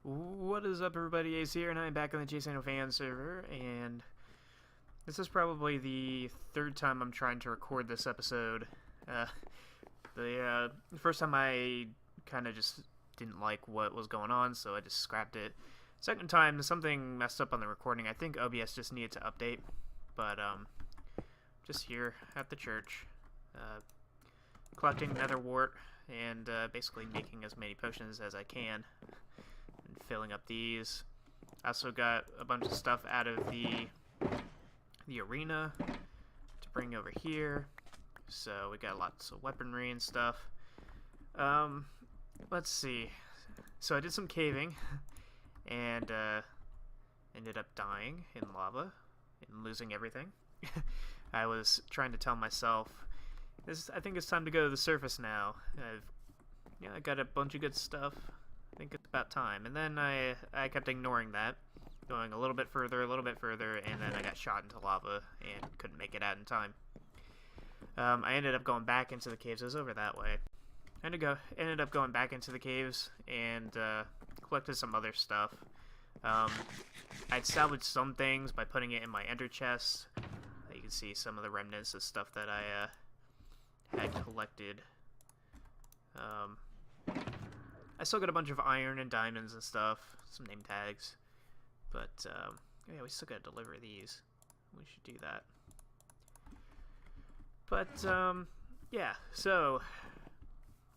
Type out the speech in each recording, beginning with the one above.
What is up, everybody? Ace here, and I'm back on the Jsano19 Fan server, and this is probably the third time I'm trying to record this episode. The first time I kind of just didn't like what was going on, so I just scrapped it. Second time, something messed up on the recording. I think OBS just needed to update, but just here at the church, collecting nether wart and basically making as many potions as I can. And filling up these. I also got a bunch of stuff out of the arena to bring over here. So we got lots of weaponry and stuff. Let's see. So I did some caving and ended up dying in lava and losing everything. I was trying to tell myself, I think it's time to go to the surface now. I got a bunch of good stuff. I think it's about time. And then I kept ignoring that, going a little bit further, and then I got shot into lava and couldn't make it out in time. I ended up going back into the caves. It was over that way. Ended up going back into the caves and collected some other stuff. I'd salvaged some things by putting it in my ender chest. You can see some of the remnants of stuff that I had collected. I still got a bunch of iron and diamonds and stuff, some name tags, but yeah, we still gotta deliver these. We should do that. But yeah, so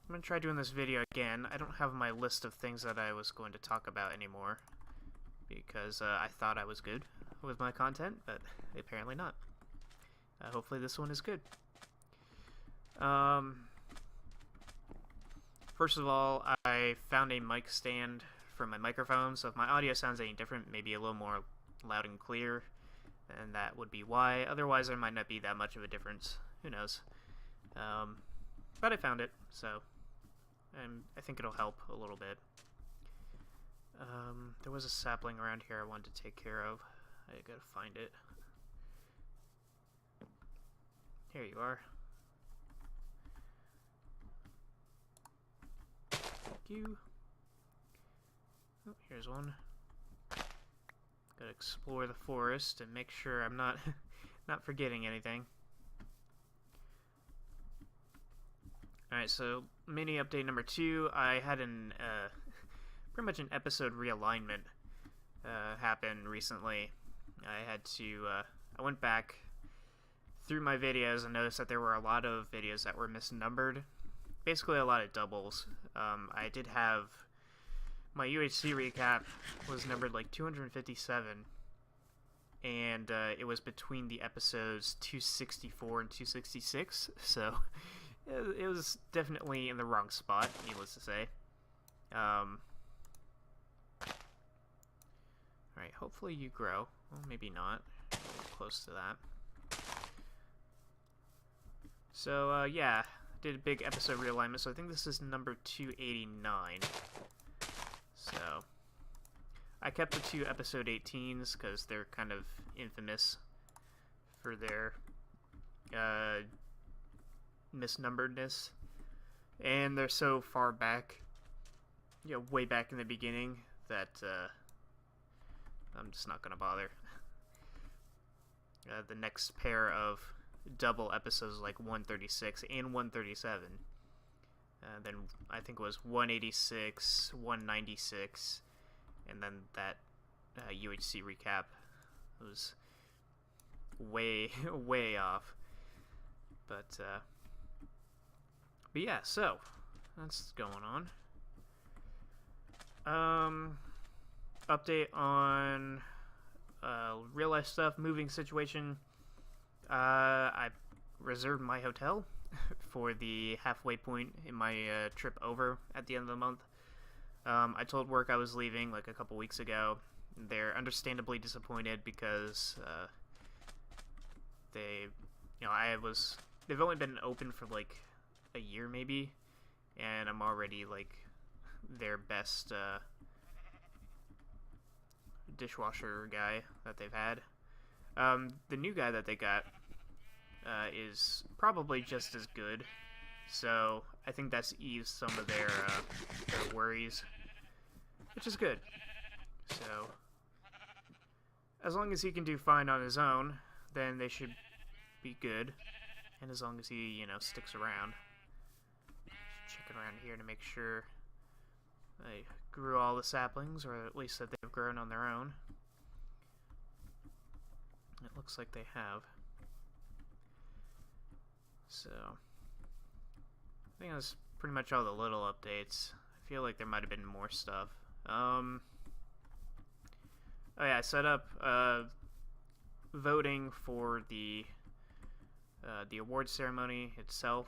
I'm gonna try doing this video again. I don't have my list of things that I was going to talk about anymore because I thought I was good with my content, but apparently not. Hopefully this one is good. First of all, I found a mic stand for my microphone, so if my audio sounds any different, maybe a little more loud and clear, and that would be why. Otherwise, there might not be that much of a difference. Who knows? But I found it, so I think it'll help a little bit. There was a sapling around here I wanted to take care of. I gotta find it. Here you are. You. Oh, here's one. Gotta explore the forest and make sure I'm not forgetting anything. Alright, so mini update number 2. I had pretty much an episode realignment happen recently. I went back through my videos and noticed that there were a lot of videos that were misnumbered. Basically a lot of doubles. I did have my UHC recap was numbered like 257, and it was between the episodes 264 and 266, so it was definitely in the wrong spot, needless to say. Alright, hopefully you grow. Well, maybe not. Close to that. So, yeah. Did a big episode realignment, so I think this is number 289. So I kept the 2 episode 18s because they're kind of infamous for their misnumberedness, and they're so far back, way back in the beginning, that I'm just not gonna bother. The next pair of double episodes like 136 and 137. Then I think it was 186, 196, and then that UHC recap was way, way off. But yeah, so that's going on. Update on real life stuff, moving situation. I reserved my hotel for the halfway point in my trip over at the end of the month. I told work I was leaving like a couple weeks ago. They're understandably disappointed because they've only been open for like a year maybe, and I'm already like their best dishwasher guy that they've had. The new guy that they got is probably just as good, so I think that's eased some of their worries. which is good. So, as long as he can do fine on his own, then they should be good. And as long as he, you know, sticks around. Checking around here to make sure they grew all the saplings, or at least that they've grown on their own. It looks like they have. So, I think that's pretty much all the little updates. I feel like there might have been more stuff. Oh yeah, I set up voting for the award ceremony itself.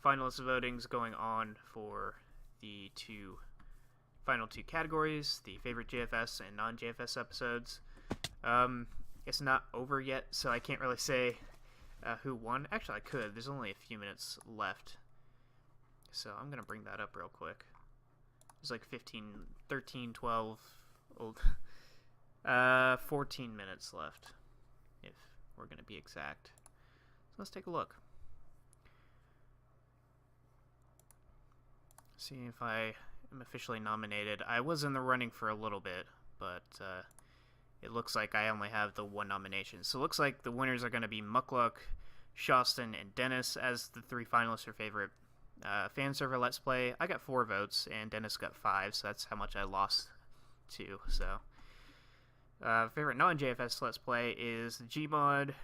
Finalist voting's going on for the final two categories, the favorite JFS and non-JFS episodes. It's not over yet, so I can't really say who won. Actually, I could. There's only a few minutes left. So I'm going to bring that up real quick. There's like 13, 12, 14 minutes left, if we're going to be exact. So let's take a look. See if I am officially nominated. I was in the running for a little bit, but it looks like I only have the one nomination. So it looks like the winners are going to be Muckluck, Shoston, and Dennis as the three finalists for favorite fan server Let's Play. I got 4 votes, and Dennis got 5, so that's how much I lost to. So favorite non-JFS Let's Play is Gmod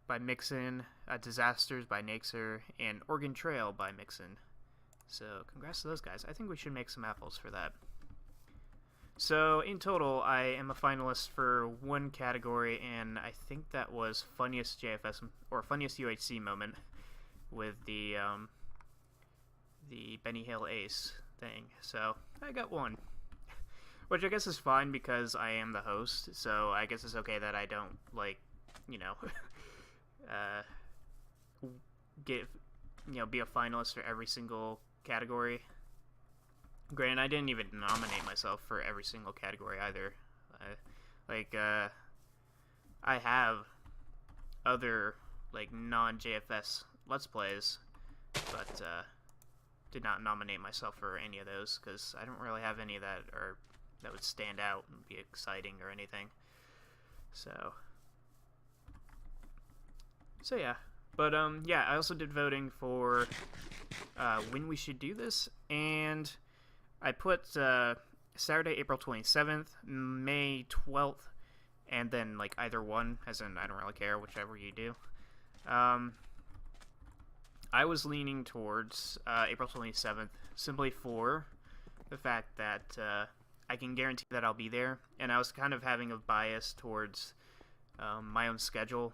by Mixin, Disasters by Naxer, and Oregon Trail by Mixin. So, congrats to those guys. I think we should make some apples for that. So, in total, I am a finalist for one category, and I think that was Funniest JFS, or Funniest UHC moment, with the Benny Hill Ace thing. So, I got one. Which I guess is fine, because I am the host, so I guess it's okay that I don't, like, you know, be a finalist for every single category. Granted, I didn't even nominate myself for every single category either. I have other, like, non-JFS Let's Plays, but did not nominate myself for any of those, because I don't really have any that would stand out and be exciting or anything. So yeah. But, yeah, I also did voting for when we should do this, and I put Saturday, April 27th, May 12th, and then, like, either one, as in I don't really care, whichever you do. I was leaning towards April 27th, simply for the fact that I can guarantee that I'll be there, and I was kind of having a bias towards my own schedule,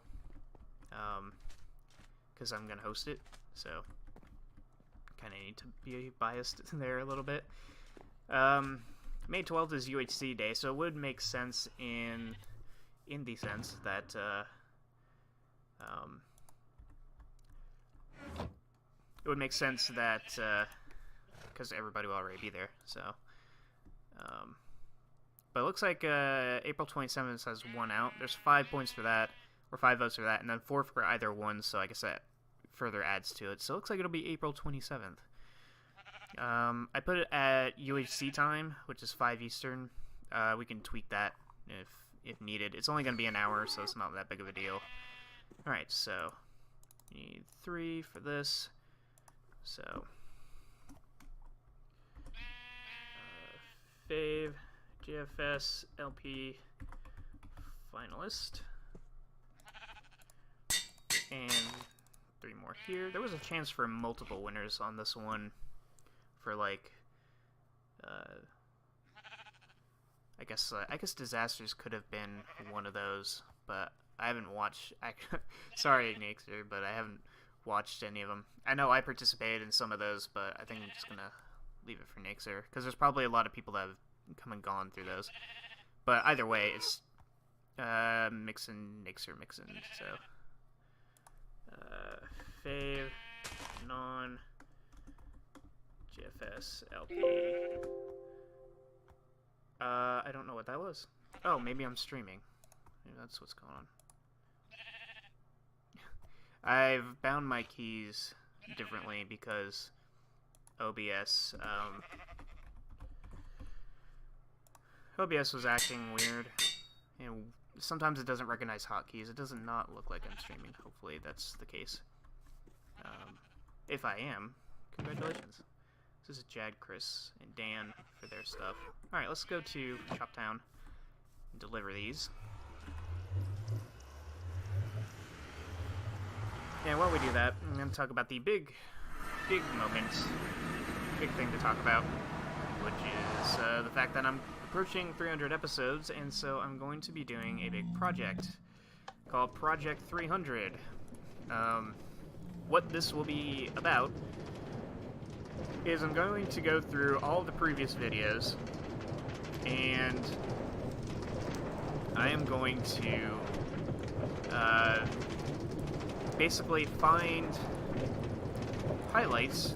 because I'm going to host it, so kind of need to be biased there a little bit. May 12th is UHC Day, so it would make sense in the sense that it would make sense that because everybody will already be there, so but it looks like April 27th has 1 out. There's 5 points for that, or 5 votes for that, and then 4 for either one, so I guess that further adds to it. So it looks like it'll be April 27th. I put it at UHC time, which is 5 Eastern. We can tweak that if needed. It's only going to be an hour, so it's not that big of a deal. Alright, so we need 3 for this. So Fave, JFS, LP, finalist. And 3 more here. There was a chance for multiple winners on this one for, like, I guess Disasters could have been one of those, but I haven't watched, sorry Naxer, but I haven't watched any of them. I know I participated in some of those, but I think I'm just gonna leave it for Naxer, because there's probably a lot of people that have come and gone through those. But either way, it's Mixin, Naxer, Mixin, so Fave, non, JFS, LP. I don't know what that was. Oh, maybe I'm streaming. Maybe that's what's going on. I've bound my keys differently because OBS OBS was acting weird, and sometimes it doesn't recognize hotkeys. It does not look like I'm streaming. Hopefully that's the case. If I am, congratulations. This is Jad, Chris, and Dan for their stuff. Alright, let's go to Choptown and deliver these. And while we do that, I'm going to talk about the big moment, big thing to talk about, which is the fact that I'm approaching 300 episodes, and so I'm going to be doing a big project called Project 300. What this will be about is I'm going to go through all of the previous videos, and I am going to basically find highlights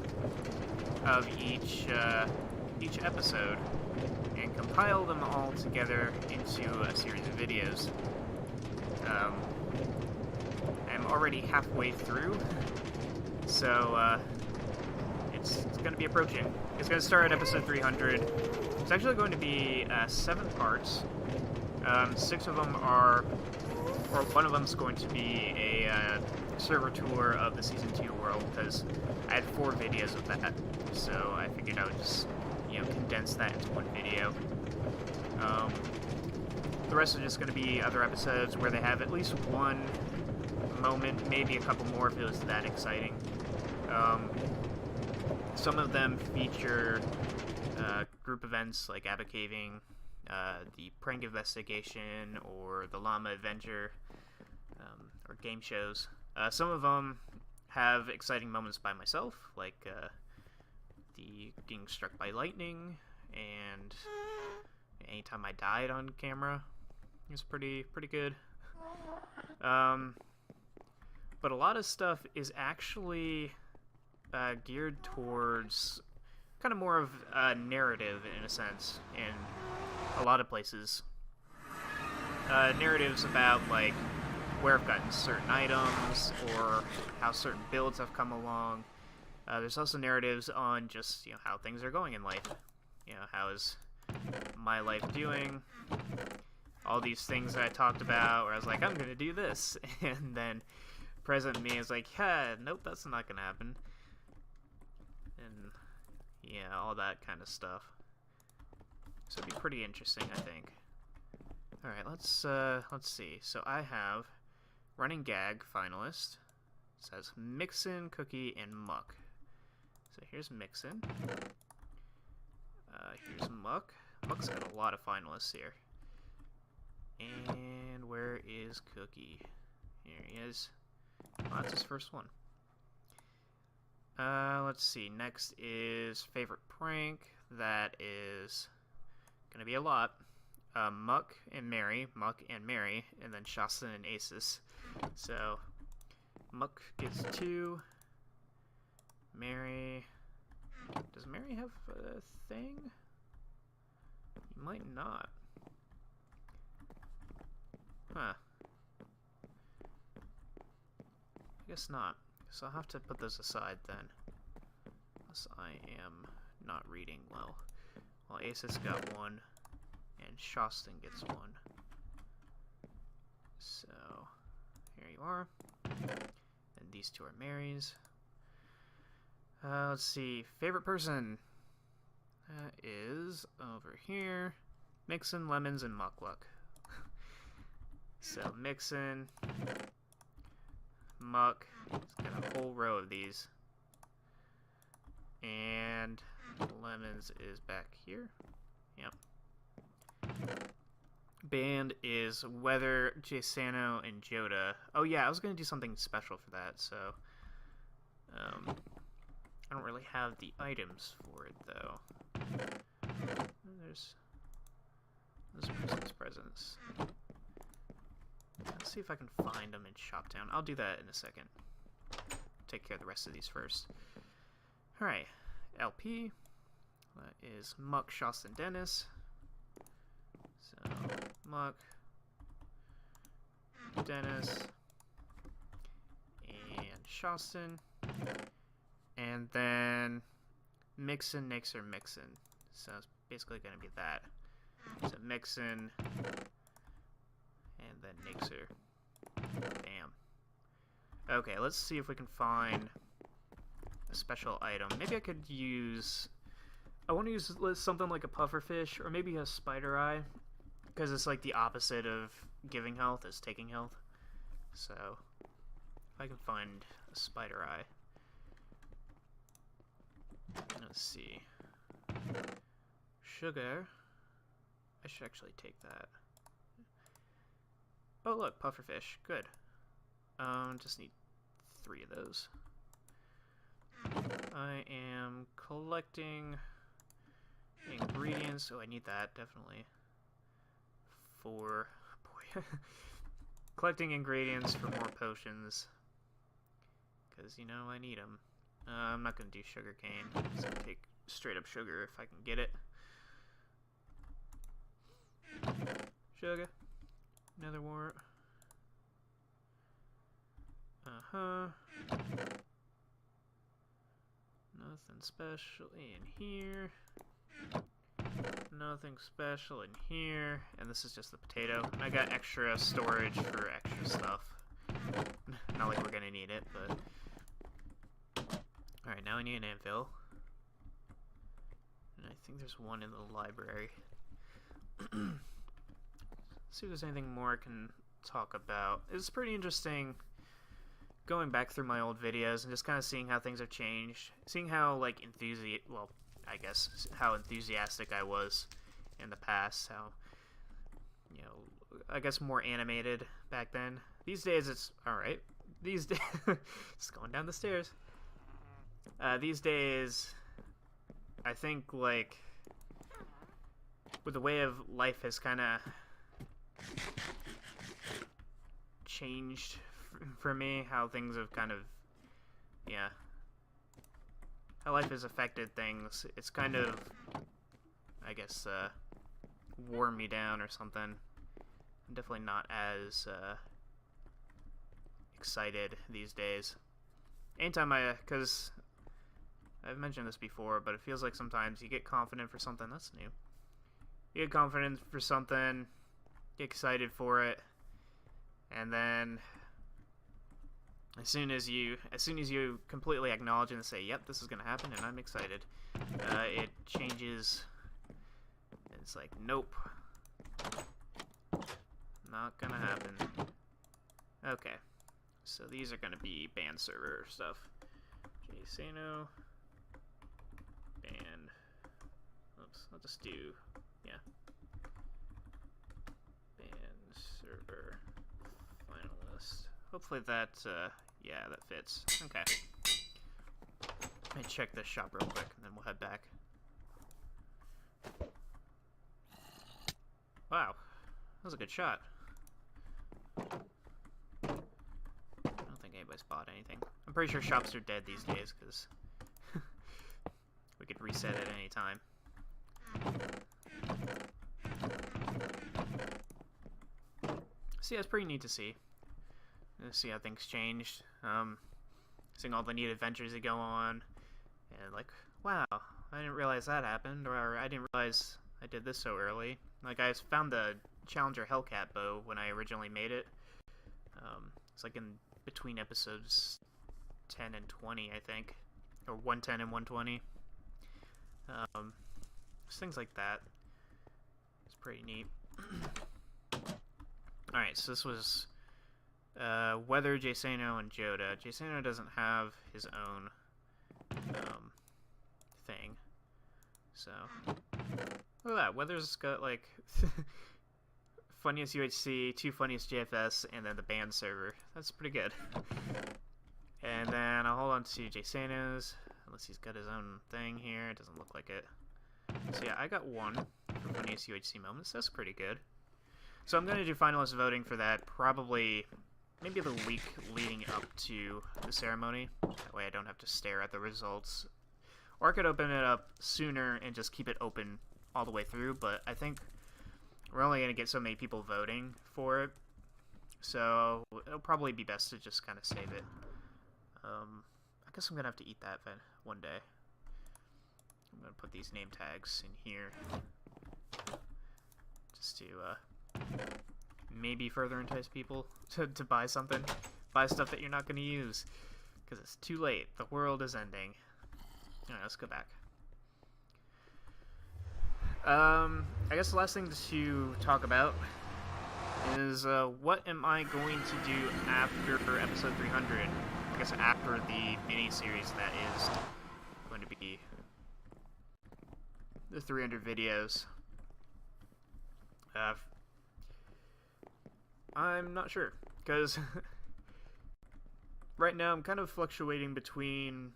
of each episode and compile them all together into a series of videos. I'm already halfway through, so it's going to be approaching. It's going to start at episode 300. It's actually going to be 7 parts. 6 of them are, or one of them is going to be a server tour of the Season 2 world, because I had 4 videos of that, so I figured I would just, condense that into one video. The rest are just going to be other episodes where they have at least one moment, maybe a couple more if it was that exciting. Some of them feature group events like Abba Caving, the Prank Investigation, or the Llama Adventure, or game shows. Some of them have exciting moments by myself, like the getting struck by lightning, and anytime I died on camera. It was pretty good. But a lot of stuff is actually geared towards kind of more of a narrative, in a sense, in a lot of places. Narratives about, like, where I've gotten certain items, or how certain builds have come along. There's also narratives on just, how things are going in life. How is my life doing? All these things that I talked about, where I was like, I'm gonna do this, and then present me is like, yeah, nope, that's not gonna happen. And, yeah, all that kind of stuff. So it'd be pretty interesting, I think. Alright, let's see. So I have Running Gag finalist. It says Mixin, Cookie, and Muck. So here's Mixin. Here's Muck. Muck's got a lot of finalists here. And where is Cookie? Here he is. Oh, that's his first one. Let's see. Next is Favorite Prank. That is gonna be a lot. Muck and Mary, and then Shastin and Asus. So Muck gets 2. Mary. Does Mary have a thing? You might not. Huh. I guess not. So I'll have to put those aside then. Unless I am not reading well. Well, Asus got 1, and Shastin gets 1. So, here you are. And these 2 are Mary's. Let's see. Favorite person is over here. Mixin, Lemons, and Muckluck. So, Mixin, Muck. It's got a whole row of these. And Lemons is back here. Yep. Band is Weather, Jsano, and Joda. Oh yeah, I was gonna do something special for that, so I don't really have the items for it though. There's person's presents. Let's see if I can find them in Shoptown. I'll do that in a second. Take care of the rest of these first. Alright, LP. That is Muck, Shastin, Dennis. So, Muck, Dennis, and Shastin. And then Mixin, Nixer, Mixin. So it's basically going to be that. So Mixin, and then Mixer. Bam. Okay, let's see if we can find a special item. Maybe I could use... I want to use something like a pufferfish, or maybe a spider eye, because it's like the opposite of giving health, is taking health. So, if I can find a spider eye. Let's see. Sugar. I should actually take that. Oh look, pufferfish. Good. Just need 3 of those. I am collecting ingredients, so I need that, definitely. For... boy. Collecting ingredients for more potions. Because, you know, I need them. I'm not going to do sugar cane. I'm just going to take straight up sugar if I can get it. Sugar. Another wart. Uh-huh. Nothing special in here. Nothing special in here. And this is just the potato. I got extra storage for extra stuff. Not like we're gonna need it, but... Alright, now I need an anvil. And I think there's one in the library. See if there's anything more I can talk about. It's pretty interesting going back through my old videos and just kind of seeing how things have changed. Seeing how, like, I guess, how enthusiastic I was in the past. How, you know, I guess more animated back then. These days it's, alright. These days, it's going down the stairs. These days, I think, like, with the way of life has kind of changed for me, how things have kind of, yeah, how life has affected things. It's kind of, I guess, worn me down or something. I'm definitely not as excited these days. Anytime because I've mentioned this before, but it feels like sometimes you get confident for something. That's new. You get confident for something, get excited for it, and then as soon as you completely acknowledge and say, "Yep, this is gonna happen," and I'm excited, it changes. It's like, nope, not gonna happen. Okay, so these are gonna be band server stuff. Jsano band. Oops, I'll just do, yeah. Band server finalist. Hopefully that, yeah, that fits. Okay. Let me check this shop real quick, and then we'll head back. Wow, that was a good shot. I don't think anybody's bought anything. I'm pretty sure shops are dead these days, because we could reset at any time. So yeah, it's pretty neat to see. See how things changed. Seeing all the neat adventures that go on. And like, wow, I didn't realize that happened, or I didn't realize I did this so early. Like, I found the Challenger Hellcat bow when I originally made it. It's like in between episodes 10 and 20, I think. Or 110 and 120. Just things like that. It's pretty neat. Alright, so this was Weather, Jsano, and Joda. Jsano doesn't have his own thing. So, look at that. Weather's got, like, funniest UHC, 2 funniest JFS, and then the band server. That's pretty good. And then I'll hold on to Jsano's, unless he's got his own thing here. It doesn't look like it. So yeah, I got 1 for funniest UHC moments. That's pretty good. So I'm going to do finalist voting for that, probably maybe the week leading up to the ceremony. That way I don't have to stare at the results. Or I could open it up sooner and just keep it open all the way through, but I think we're only going to get so many people voting for it. So it'll probably be best to just kind of save it. I guess I'm going to have to eat that one day. I'm going to put these name tags in here. just to maybe further entice people to buy something. Buy stuff that you're not going to use, because it's too late. The world is ending. Alright, let's go back. I guess the last thing to talk about is what am I going to do after episode 300? I guess after the mini-series that is going to be the 300 videos. I'm not sure, because right now I'm kind of fluctuating between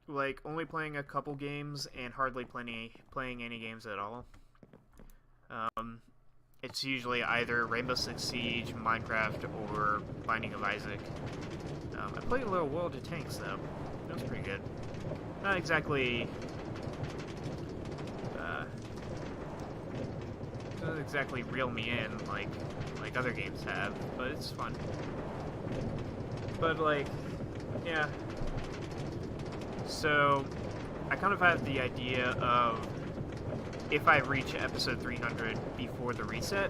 like only playing a couple games and hardly playing any games at all. It's usually either Rainbow Six Siege, Minecraft, or Binding of Isaac. I played a little World of Tanks though. That was pretty good. Not exactly doesn't exactly reel me in like other games have, but it's fun. But like, yeah. So I kind of have the idea of if I reach episode 300 before the reset,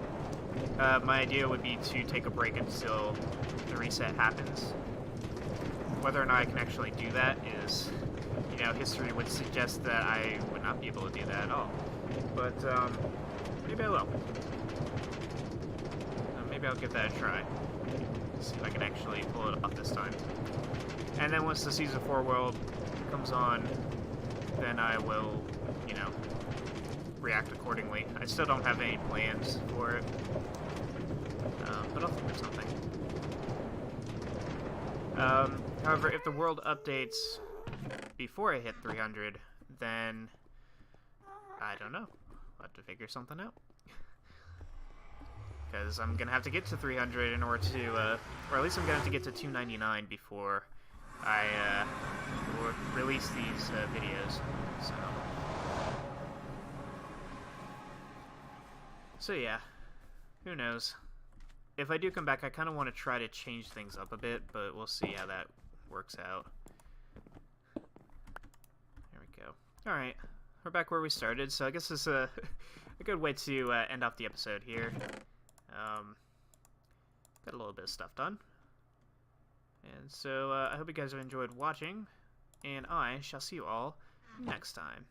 my idea would be to take a break until the reset happens. Whether or not I can actually do that is, you know, history would suggest that I would not be able to do that at all. But maybe I will. Maybe I'll give that a try. See if I can actually pull it off this time. And then once the Season 4 world comes on, then I will, you know, react accordingly. I still don't have any plans for it, but I'll think of something. However, if the world updates before I hit 300, then I don't know. I'll have to figure something out. Because I'm going to have to get to 300 in order to, or at least I'm going to have to get to 299 before I release these videos. So yeah, who knows. If I do come back, I kind of want to try to change things up a bit, but we'll see how that works out. There we go. Alright, we're back where we started, so I guess this is a good way to end off the episode here. Got a little bit of stuff done. And so I hope you guys have enjoyed watching, and I shall see you all next time.